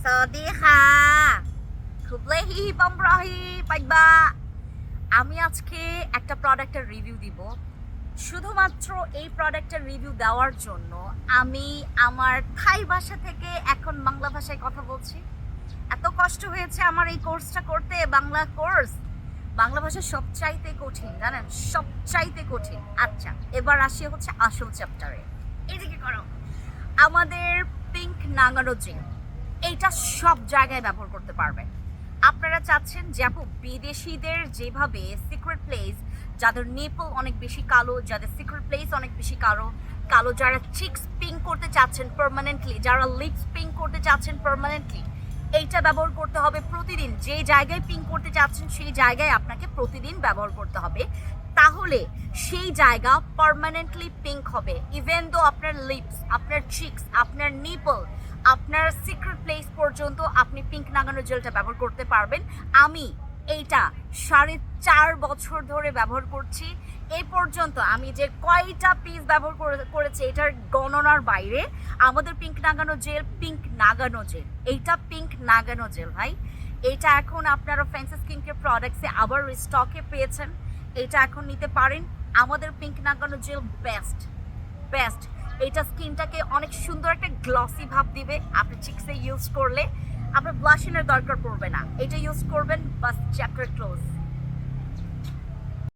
สวัสดีค่ะখুবলেহি বমরাহি পাইবা আমি আজকে একটা প্রোডাক্টের রিভিউ দিব শুধুমাত্র এই প্রোডাক্টের রিভিউ দেওয়ার জন্য আমি আমার থাই ভাষা থেকে এখন বাংলা ভাষায় কথা বলছি এত কষ্ট হয়েছে আমার এই কোর্সটা করতে বাংলা কোর্স বাংলা ভাষা সবচাইতে কঠিন জানেন সবচাইতে কঠিন আচ্ছা এবার আসি হচ্ছে আসল চ্যাপ্টারে এদিকে করো আমাদের পিঙ্ক নাঙ্গানো জেল এইটা সব জায়গায় ব্যবহার করতে পারবেন আপনারা চাচ্ছেন যে আপু বিদেশিদের যেভাবে সিক্রেট প্লেস যাদের নিপল অনেক বেশি কালো যাদের সিক্রেট প্লেস অনেক বেশি কালো কালো যারা চিক্স পিঙ্ক করতে চাচ্ছেন পার্মানেন্টলি যারা লিপস পিঙ্ক করতে চাচ্ছেন পার্মানেন্টলি এইটা ব্যবহার করতে হবে প্রতিদিন যে জায়গায় পিঙ্ক করতে চাচ্ছেন সেই জায়গায় আপনাকে প্রতিদিন ব্যবহার করতে হবে তাহলে সেই জায়গা পার্মানেন্টলি পিঙ্ক হবে ইভেন দো আপনার লিপস আপনার চিক্স আপনার নিপল আপনার সিক্রেট প্লেস পর্যন্ত আপনি পিঙ্ক নাগানো জেলটা ব্যবহার করতে পারবেন আমি এইটা 4.5 বছর ধরে ব্যবহার করছি এই পর্যন্ত আমি যে কয়টা পিস ব্যবহার করেছি এটার গণনার বাইরে আমাদের পিঙ্ক নাগানো জেল এইটা পিঙ্ক নাগানো জেল ভাই এইটা এখন আপনারা ফ্যান্সি স্কিন কেয়ার প্রোডাক্টসে আবার স্টকে পেয়েছেন এটা এখন নিতে পারেন আমাদের পিঙ্ক নাগানো জেল বেস্ট এটা স্কিনটাকে অনেক সুন্দর একটা গ্লসি ভাব দিবে আপনি চিক্সে ইউজ করলে আপনার ব্লাশিংয়ের দরকার পড়বে না এটা ইউজ করবেন বাস চ্যাপ্টার ক্লোজ